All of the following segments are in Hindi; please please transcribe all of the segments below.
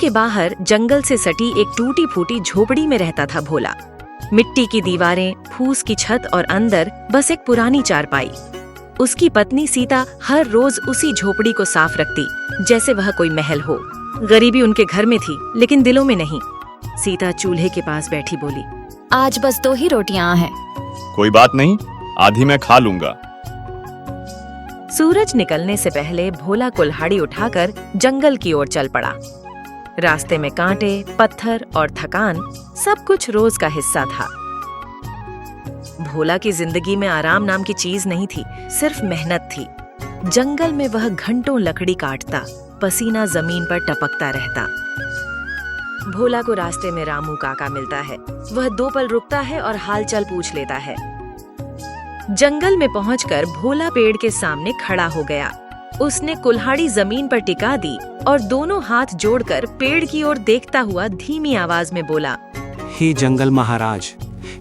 के बाहर जंगल से सटी एक टूटी फूटी झोपड़ी में रहता था भोला। मिट्टी की दीवारें, फूस की छत और अंदर बस एक पुरानी चारपाई। उसकी पत्नी सीता हर रोज उसी झोपड़ी को साफ रखती, जैसे वह कोई महल हो। गरीबी उनके घर में थी, लेकिन दिलों में नहीं। सीता चूल्हे के पास बैठी बोली, आज बस 2 ही रोटियां हैं। कोई बात नहीं, आधी मैं खा लूंगा। सूरज निकलने से पहले भोला कुल्हाड़ी उठाकर जंगल की ओर चल पड़ा। रास्ते में कांटे, पत्थर और थकान सब कुछ रोज का हिस्सा था। भोला की जिंदगी में आराम नाम की चीज नहीं थी, सिर्फ मेहनत थी। जंगल में वह घंटों लकड़ी काटता, पसीना जमीन पर टपकता रहता। भोला को रास्ते में रामू काका मिलता है। वह 2 पल रुकता है और हालचाल पूछ लेता है। जंगल में पहुंचकर भोला पेड़ के सामने खड़ा हो गया। उसने कुल्हाड़ी जमीन पर टिका दी और दोनों हाथ जोड़कर पेड़ की ओर देखता हुआ धीमी आवाज में बोला, हे जंगल महाराज,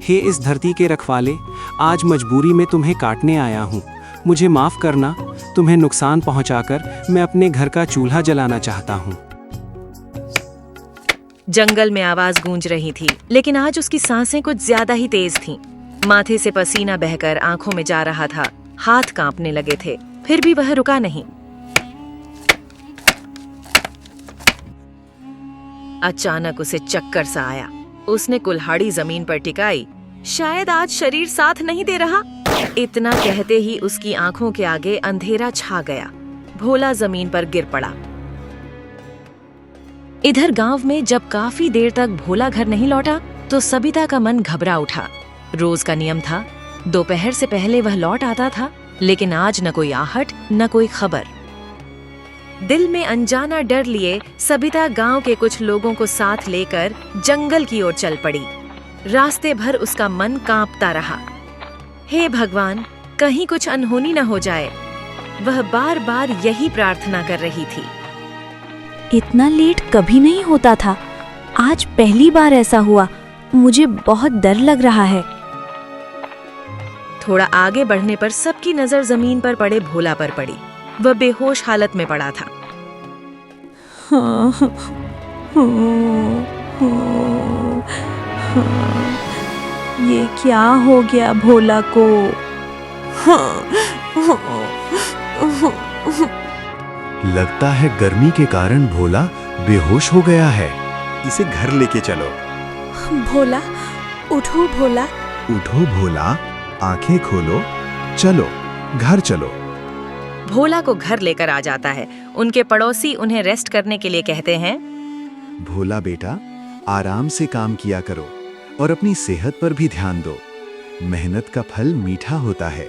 हे इस धरती के रखवाले, आज मजबूरी में तुम्हें काटने आया हूँ। मुझे माफ करना, तुम्हें नुकसान पहुँचाकर मैं अपने घर का चूल्हा जलाना चाहता हूँ। जंगल में आवाज गूंज रही थी, लेकिन आज उसकी सांसें कुछ ज्यादा ही तेज थीं। माथे से पसीना बहकर आंखों में जा रहा था, हाथ कांपने लगे थे, फिर भी वह रुका नहीं। अचानक उसे चक्कर सा आया। उसने कुल्हाड़ी जमीन पर टिकाई। शायद आज शरीर साथ नहीं दे रहा। इतना कहते ही उसकी आंखों के आगे अंधेरा छा गया। भोला जमीन पर गिर पड़ा। इधर गांव में जब काफी देर तक भोला घर नहीं लौटा तो सबिता का मन घबरा उठा। रोज का नियम था, दोपहर से पहले वह लौट आता था, लेकिन आज न कोई आहट न कोई खबर। दिल में अनजाना डर लिए सबिता गांव के कुछ लोगों को साथ लेकर जंगल की ओर चल पड़ी। रास्ते भर उसका मन कांपता रहा। हे भगवान, कहीं कुछ अनहोनी न हो जाए। वह बार बार यही प्रार्थना कर रही थी। इतना लेट कभी नहीं होता था, आज पहली बार ऐसा हुआ। मुझे बहुत डर लग रहा है। थोड़ा आगे बढ़ने पर सबकी नजर जमीन पर पड़े भोला पर पड़ी। वह बेहोश हालत में पड़ा था। ये क्या हो गया भोला को? लगता है गर्मी के कारण भोला बेहोश हो गया है। इसे घर लेके चलो। भोला, उठो भोला। उठो भोला, आंखें खोलो, चलो घर चलो। भोला को घर लेकर आ जाता है। उनके पड़ोसी उन्हें रेस्ट करने के लिए कहते हैं, भोला बेटा, आराम से काम किया करो और अपनी सेहत पर भी ध्यान दो। मेहनत का फल मीठा होता है।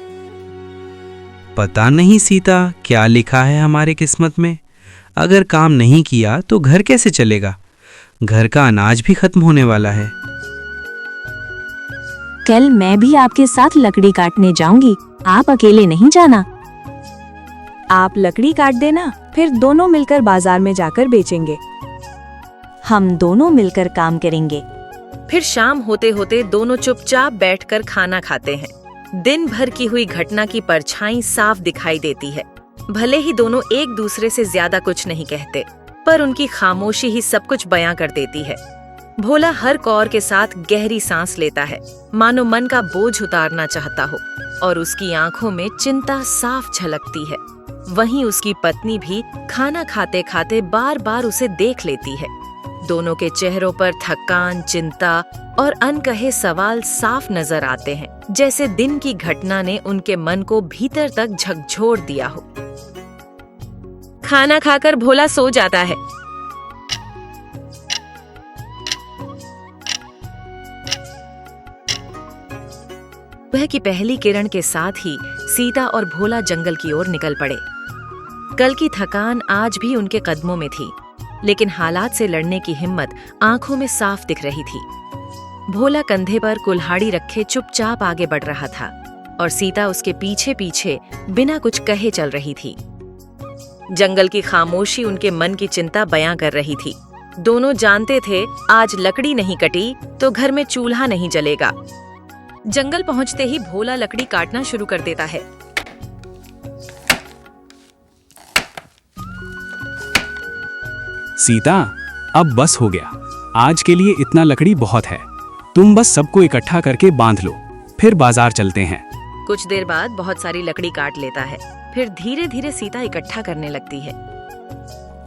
पता नहीं सीता, क्या लिखा है हमारे किस्मत में। अगर काम नहीं किया तो घर कैसे चलेगा। घर का अनाज भी खत्म होने वाला है। कल मैं भी आपके साथ लकड़ी काटने जाऊंगी, आप अकेले नहीं जाना। आप लकड़ी काट देना, फिर दोनों मिलकर बाजार में जाकर बेचेंगे। हम दोनों मिलकर काम करेंगे। फिर शाम होते होते दोनों चुपचाप बैठकर खाना खाते हैं। दिन भर की हुई घटना की परछाई साफ दिखाई देती है। भले ही दोनों एक दूसरे से ज्यादा कुछ नहीं कहते, पर उनकी खामोशी ही सब कुछ बयां कर देती है। भोला हर कौर के साथ गहरी सांस लेता है, मानो मन का बोझ उतारना चाहता हो, और उसकी आंखों में चिंता साफ झलकती है। वहीं उसकी पत्नी भी खाना खाते खाते बार बार उसे देख लेती है। दोनों के चेहरों पर थकान, चिंता और अनकहे सवाल साफ नजर आते हैं, जैसे दिन की घटना ने उनके मन को भीतर तक झकझोर दिया हो। खाना खाकर भोला सो जाता है। सुबह की पहली किरण के साथ ही सीता और भोला जंगल की ओर निकल पड़े। कल की थकान आज भी उनके कदमों में थी, लेकिन हालात से लड़ने की हिम्मत आंखों में साफ दिख रही थी। भोला कंधे पर कुल्हाड़ी रखे चुपचाप आगे बढ़ रहा था और सीता उसके पीछे पीछे बिना कुछ कहे चल रही थी। जंगल की खामोशी उनके मन की चिंता बयां कर रही थी। दोनों जानते थे आज लकड़ी नहीं कटी तो घर में चूल्हा नहीं जलेगा। जंगल पहुंचते ही भोला लकड़ी काटना शुरू कर देता है। सीता, अब बस हो गया। आज के लिए इतना लकड़ी बहुत है। तुम बस सबको इकट्ठा करके बांध लो, फिर बाजार चलते हैं। कुछ देर बाद बहुत सारी लकड़ी काट लेता है। फिर धीरे धीरे सीता इकट्ठा करने लगती है।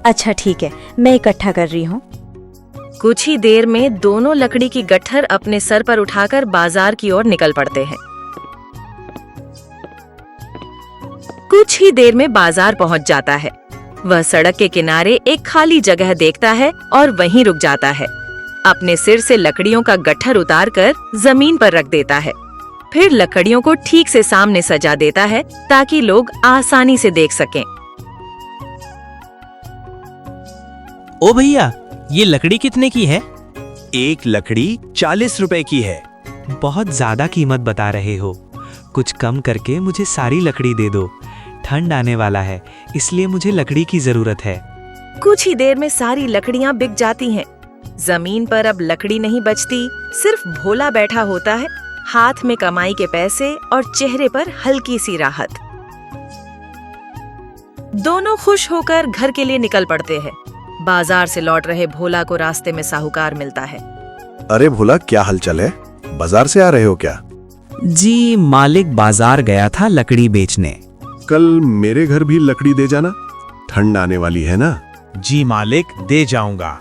अच्छा ठीक है, मैं इकट्ठा कर रही हूँ। कुछ ही देर में दोनों लकड़ी की गट्ठर अपने सर पर उठाकर बाजार की ओर निकल पड़ते हैं। कुछ ही देर में बाजार पहुंच जाता है। वह सड़क के किनारे एक खाली जगह देखता है और वहीं रुक जाता है। अपने सिर से लकड़ियों का गट्ठर उतारकर जमीन पर रख देता है। फिर लकड़ियों को ठीक से सामने सजा देता है ताकि लोग आसानी से देख सकें। ओ भैया, ये लकड़ी कितने की है? एक लकड़ी 40 रुपए की है। बहुत ज्यादा कीमत बता रहे हो। कुछ कम करके मुझे सारी लकड़ी दे दो। ठंड आने वाला है, इसलिए मुझे लकड़ी की जरूरत है। कुछ ही देर में सारी लकड़ियां बिक जाती हैं। जमीन पर अब लकड़ी नहीं बचती, सिर्फ भोला बैठा होता है, हाथ में कमाई के पैसे और चेहरे पर हल्की सी राहत। दोनों खुश होकर घर के लिए निकल पड़ते हैं। बाजार से लौट रहे भोला को रास्ते में साहूकार मिलता है। अरे भोला, क्या हालचाल है? बाजार से आ रहे हो क्या? जी, मालिक बाजार गया था लकड़ी बेचने। कल मेरे घर भी लकड़ी दे जाना, ठंड आने वाली है ना। जी मालिक, दे जाऊंगा।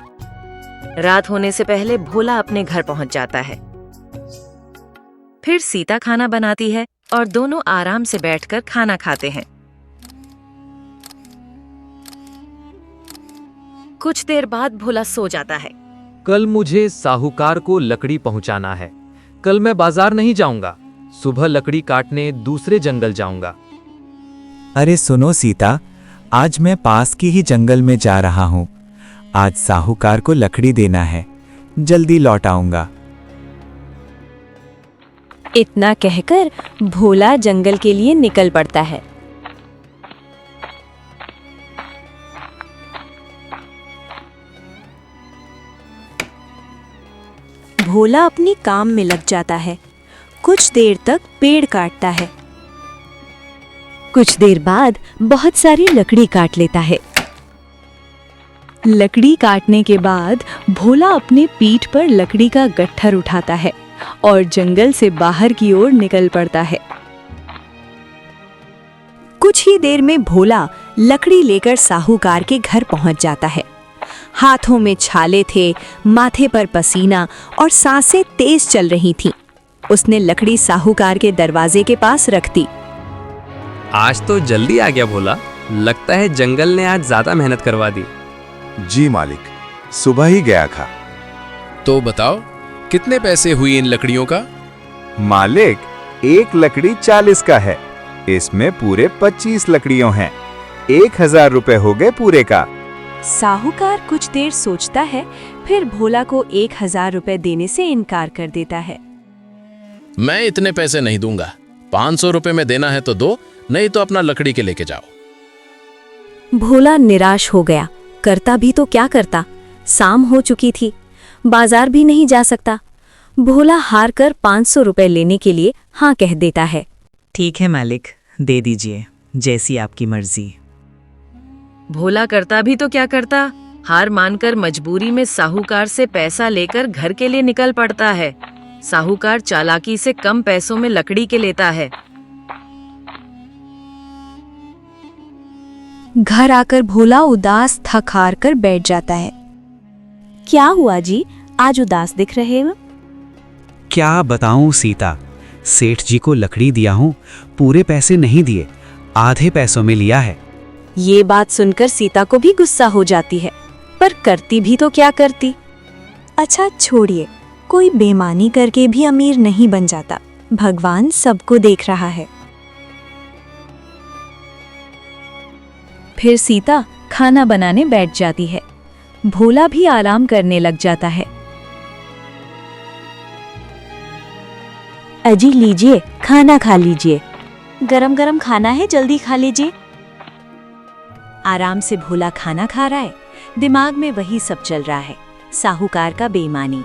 रात होने से पहले भोला अपने घर पहुंच जाता है। फिर सीता खाना बनाती है और दोनों आराम से बैठकर खाना खाते हैं। कुछ देर बाद भोला सो जाता है। कल मुझे साहूकार को लकड़ी पहुंचाना है। कल मैं बाजार नहीं जाऊंगा। सुबह लकड़ी काटने दूसरे जंगल जाऊंगा। अरे सुनो सीता, आज मैं पास की ही जंगल में जा रहा हूँ। आज साहूकार को लकड़ी देना है, जल्दी लौट आऊंगा। इतना कहकर भोला जंगल के लिए निकल पड़ता है। भोला अपनी काम में लग जाता है। कुछ देर तक पेड़ काटता है। कुछ देर बाद बहुत सारी लकड़ी काट लेता है। लकड़ी काटने के बाद भोला अपने पीठ पर लकड़ी का गट्ठर उठाता है और जंगल से बाहर की ओर निकल पड़ता है। कुछ ही देर में भोला लकड़ी लेकर साहूकार के घर पहुंच जाता है। हाथों में छाले थे, माथे पर पसीना और सांसें तेज चल रही थीं। उसने लकड़ी साहूकार के दरवाजे के पास रख दी। आज तो जल्दी आ गया भोला। लगता है जंगल ने आज ज्यादा मेहनत करवा दी। जी मालिक, सुबह ही गया था। तो बताओ, कितने पैसे हुई इन लकड़ियों का? मालिक, एक लकड़ी 40 का है। इसमें पूरे 25 लकड़ियों हैं। 1000 रुपए हो गए पूरे का। साहूकार कुछ देर सोचता है, फिर भोला को 1000 रुपए देने से इनकार कर देता है। मैं इतने पैसे नहीं दूंगा। 500 रुपए में देना है तो दो, नहीं तो अपना लकड़ी के लेके जाओ। भोला निराश हो गया। करता भी तो क्या करता, शाम हो चुकी थी, बाजार भी नहीं जा सकता। भोला हार कर 500 रुपए लेने के लिए हाँ कह देता है। ठीक है मालिक, दे दीजिए, जैसी आपकी मर्जी। भोला करता भी तो क्या करता, हार मानकर मजबूरी में साहूकार से पैसा लेकर घर के लिए निकल पड़ता है। साहूकार चालाकी से कम पैसों में लकड़ी के लेता है। घर आकर भोला उदास थक हार कर बैठ जाता है। क्या हुआ जी, आज उदास दिख रहे हो? क्या बताऊं सीता, सेठ जी को लकड़ी दिया हूं, पूरे पैसे नहीं दिए, आधे पैसों में लिया है। ये बात सुनकर सीता को भी गुस्सा हो जाती है, पर करती भी तो क्या करती। अच्छा छोड़िए, कोई बेईमानी करके भी अमीर नहीं बन जाता। भगवान सबको देख रहा है। फिर सीता खाना बनाने बैठ जाती है। भोला भी आराम करने लग जाता है। अजी लीजिए, खाना खा लीजिए। गरम गरम खाना है, जल्दी खा लीजिए। आराम से भोला खाना खा रहा है। दिमाग में वही सब चल रहा है, साहूकार का बेईमानी।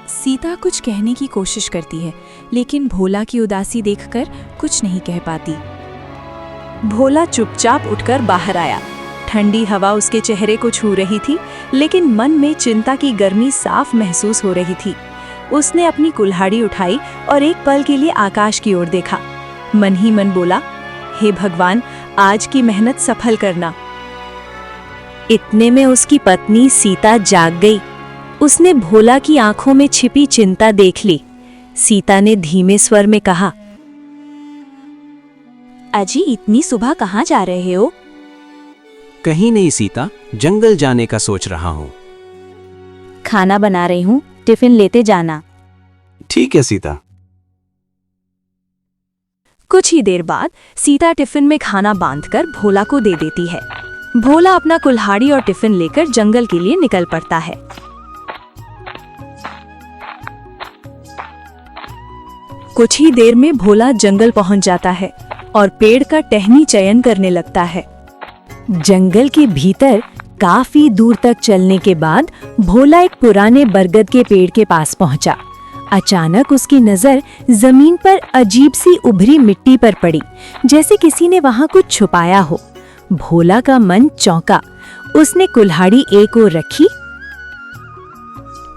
सीता कुछ कहने की कोशिश करती है, लेकिन भोला की उदासी देखकर कुछ नहीं कह पाती। भोला चुपचाप उठकर बाहर आया। ठंडी हवा उसके चेहरे को छू रही थी, लेकिन मन में चिंता की गर्मी साफ महसूस हो रही थी। उसने अपनी कुल्हाड़ी उठाई और एक पल के लिए आकाश की ओर देखा। मन ही मन बोला, हे भगवान, आज की मेहनत सफल करना। इतने में उसकी पत्नी सीता जाग गई। उसने भोला की आंखों में छिपी चिंता देख ली। सीता ने धीमे स्वर में कहा, अजी, इतनी सुबह कहाँ जा रहे हो? कहीं नहीं सीता, जंगल जाने का सोच रहा हूँ। खाना बना रही हूँ, टिफिन लेते जाना। ठीक है सीता। कुछ ही देर बाद सीता टिफिन में खाना बांधकर भोला को दे देती है। भोला अपना कुल्हाड़ी और टिफिन लेकर जंगल के लिए निकल पड़ता है। कुछ ही देर में भोला जंगल पहुंच जाता है और पेड़ का टहनी चयन करने लगता है। जंगल के भीतर काफी दूर तक चलने के बाद भोला एक पुराने बरगद के पेड़ के पास पहुंचा। अचानक उसकी नजर जमीन पर अजीब सी उभरी मिट्टी पर पड़ी, जैसे किसी ने वहां कुछ छुपाया हो। भोला का मन चौंका। उसने कुल्हाड़ी एक ओर रखी।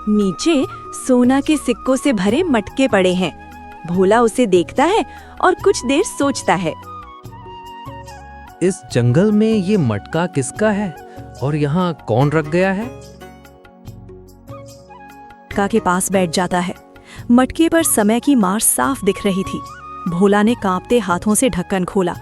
नीचे सोना के सिक्कों से भरे मटके पड़े हैं। भोला उसे देखता है और कुछ देर सोचता है। इस जंगल में ये मटका किसका है और यहाँ कौन रख गया है? मटका के पास बैठ जाता है। मटके पर समय की मार साफ दिख रही थी। भोला ने कांपते हाथों से ढक्कन खोला।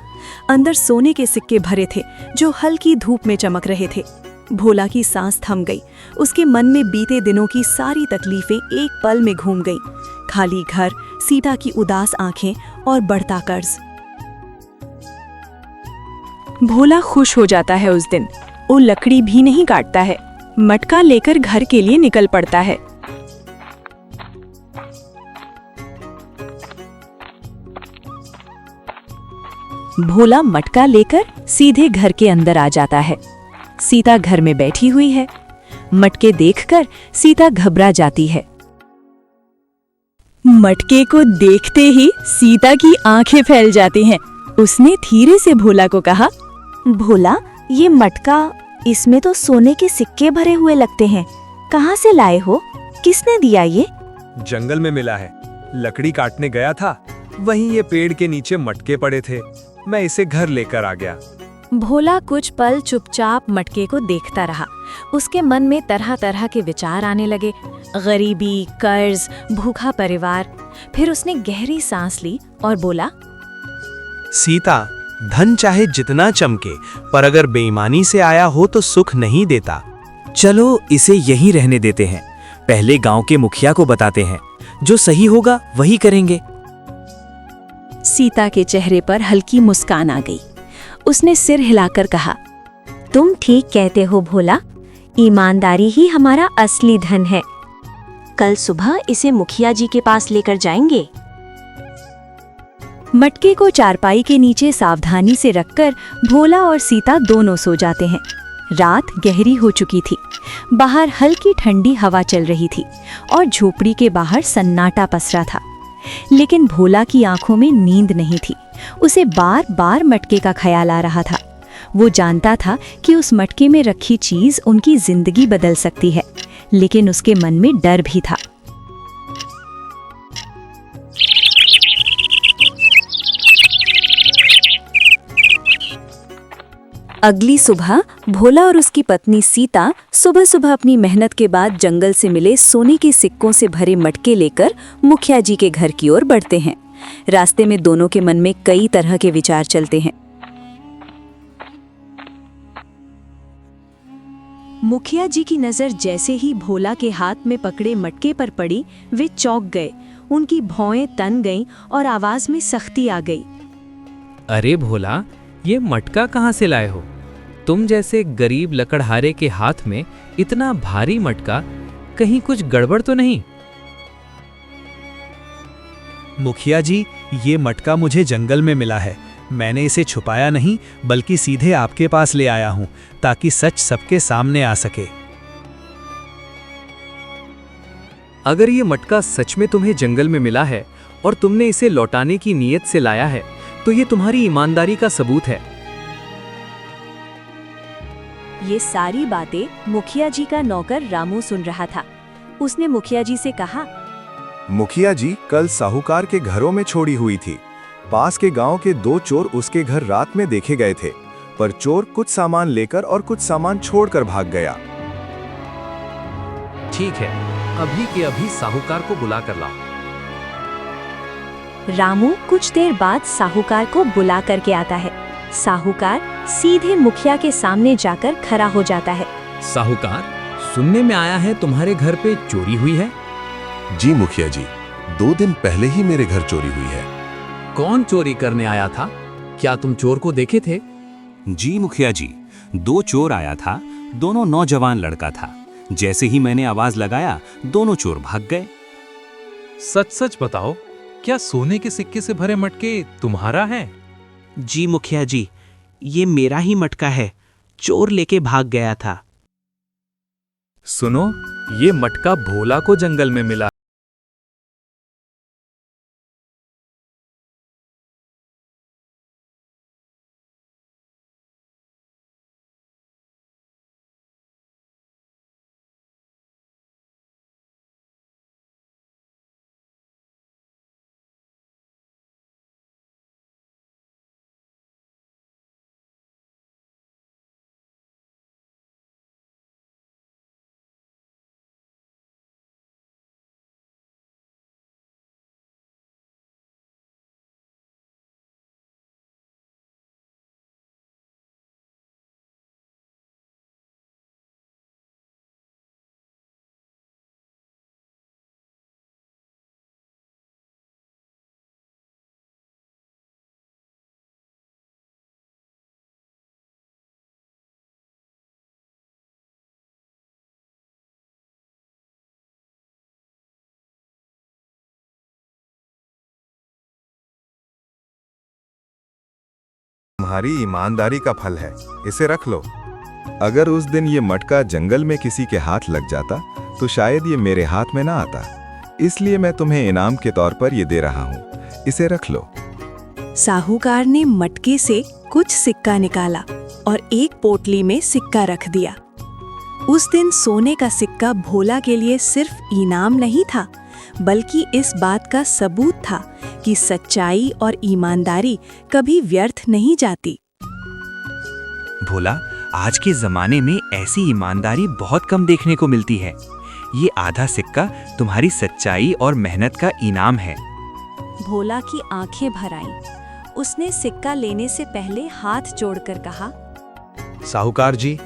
अंदर सोने के सिक्के भरे थे जो हल्की धूप में चमक रहे थे। भोला की सांस थम गई। उसके मन में बीते दिनों की सारी तकलीफें एक पल में घूम गईं। खाली घर, सीता की उदास आंखें और बढ़ता कर्ज। भोला खुश हो जाता है उस दिन। वो लकड़ी भी नहीं काटता है, मटका लेकर घर के लिए निकल पड़ता है। भोला मटका लेकर सीधे घर के अंदर आ जाता है। सीता घर में बैठी हुई है। मटके देखकर सीता घबरा जाती है। मटके को देखते ही सीता की आंखें फैल जाती हैं। उसने धीरे से भोला को कहा, भोला, ये मटका, इसमें तो सोने के सिक्के भरे हुए लगते हैं। कहाँ से लाए हो? किसने दिया ये? जंगल में मिला है। लकड़ी काटने गया था, वहीं ये पेड़ के नीचे मटके पड़े थे। मैं इसे घर लेकर आ गया। भोला कुछ पल चुपचाप मटके को देखता रहा। उसके मन में तरह तरह के विचार आने लगे। गरीबी, कर्ज, भूखा परिवार। फिर उसने गहरी सांस ली और बोला, सीता, धन चाहे जितना चमके, पर अगर बेईमानी से आया हो तो सुख नहीं देता। चलो इसे यहीं रहने देते हैं। पहले गांव के मुखिया को बताते हैं, जो सही होगा वही करेंगे। सीता के चेहरे पर हल्की मुस्कान आ गई। उसने सिर हिलाकर कहा, तुम ठीक कहते हो भोला, ईमानदारी ही हमारा असली धन है। कल सुबह इसे मुखिया जी के पास लेकर जाएंगे। मटके को चारपाई के नीचे सावधानी से रखकर भोला और सीता दोनों सो जाते हैं। रात गहरी हो चुकी थी। बाहर हल्की ठंडी हवा चल रही थी और झोपड़ी के बाहर सन्नाटा पसरा था। लेकिन भोला की आंखों में नींद नहीं थी। उसे बार बार मटके का ख्याल आ रहा था। वो जानता था कि उस मटके में रखी चीज उनकी जिंदगी बदल सकती है, लेकिन उसके मन में डर भी था। अगली सुबह भोला और उसकी पत्नी सीता सुबह सुबह अपनी मेहनत के बाद जंगल से मिले सोने के सिक्कों से भरे मटके लेकर मुखिया जी के घर की ओर बढ़ते हैं। रास्ते में दोनों के मन में कई तरह के विचार चलते हैं। मुखिया जी की नजर जैसे ही भोला के हाथ में पकड़े मटके पर पड़ी, वे चौंक गए। उनकी भौएं तन गईं और आवाज में सख्ती आ गई। अरे भोला, ये मटका कहाँ से लाए हो? तुम जैसे गरीब लकड़हारे के हाथ में इतना भारी मटका, कहीं कुछ गड़बड़ तो नहीं? मुखिया जी, ये मटका मुझे जंगल में मिला है। मैंने इसे छुपाया नहीं, बल्कि सीधे आपके पास ले आया हूं, ताकि सच सबके सामने आ सके। अगर ये मटका सच में तुम्हें जंगल में मिला है और तुमने इसे लौटाने की नीयत से लाया है, तो ये तुम्हारी ईमानदारी का सबूत है। ये सारी बातें मुखिया जी का नौकर रामू सुन रहा था। उसने मुखिया जी से कहा, मुखिया जी कल साहूकार के घरों में छोड़ी हुई थी। पास के गांव के 2 चोर उसके घर रात में देखे गए थे, पर चोर कुछ सामान लेकर और कुछ सामान छोड़कर भाग गया। ठीक है, अभी के अभी साहूकार को बुला कर लाओ। रामू कुछ देर बाद साहूकार को बुला करके आता है। साहूकार सीधे मुखिया के सामने जाकर खड़ा हो जाता है। साहूकार, सुनने में आया है तुम्हारे घर पे चोरी हुई है। जी मुखिया जी, 2 दिन पहले ही मेरे घर चोरी हुई है। कौन चोरी करने आया था? क्या तुम चोर को देखे थे? जी मुखिया जी, 2 चोर आया था। दोनों नौजवान लड़का था। जैसे ही मैंने आवाज लगाया, दोनों चोर भाग गए। सच सच बताओ, क्या सोने के सिक्के से भरे मटके तुम्हारा है? जी मुखिया जी, ये मेरा ही मटका है। चोर लेके भाग गया था। सुनो, ये मटका भोला को जंगल में मिला। तुम्हारी ईमानदारी का फल है, इसे रख लो। अगर उस दिन ये मटका जंगल में किसी के हाथ लग जाता तो शायद ये मेरे हाथ में ना आता। इसलिए मैं तुम्हें इनाम के तौर पर ये दे रहा हूँ, इसे रख लो। साहूकार ने मटके से कुछ सिक्का निकाला और एक पोटली में सिक्का रख दिया। उस दिन सोने का सिक्का भोला के लिए सिर्फ इनाम नहीं था, बल्कि इस बात का सबूत था कि सच्चाई और ईमानदारी कभी व्यर्थ नहीं जाती। भोला, आज के जमाने में ऐसी ईमानदारी बहुत कम देखने को मिलती है। ये आधा सिक्का तुम्हारी सच्चाई और मेहनत का इनाम है। भोला की आंखें भर आईं। उसने सिक्का लेने से पहले हाथ जोड़कर कहा, साहूकार जी,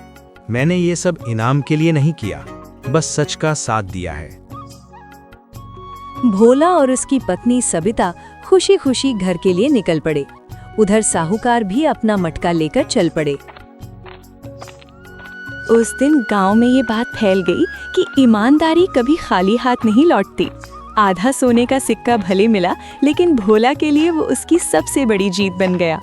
मैंने ये सब इनाम के लिए नहीं किया, बस सच का साथ दिया है। भोला और उसकी पत्नी सबिता खुशी खुशी घर के लिए निकल पड़े। उधर साहूकार भी अपना मटका लेकर चल पड़े। उस दिन गांव में ये बात फैल गई कि ईमानदारी कभी खाली हाथ नहीं लौटती। आधा सोने का सिक्का भले मिला, लेकिन भोला के लिए वो उसकी सबसे बड़ी जीत बन गया।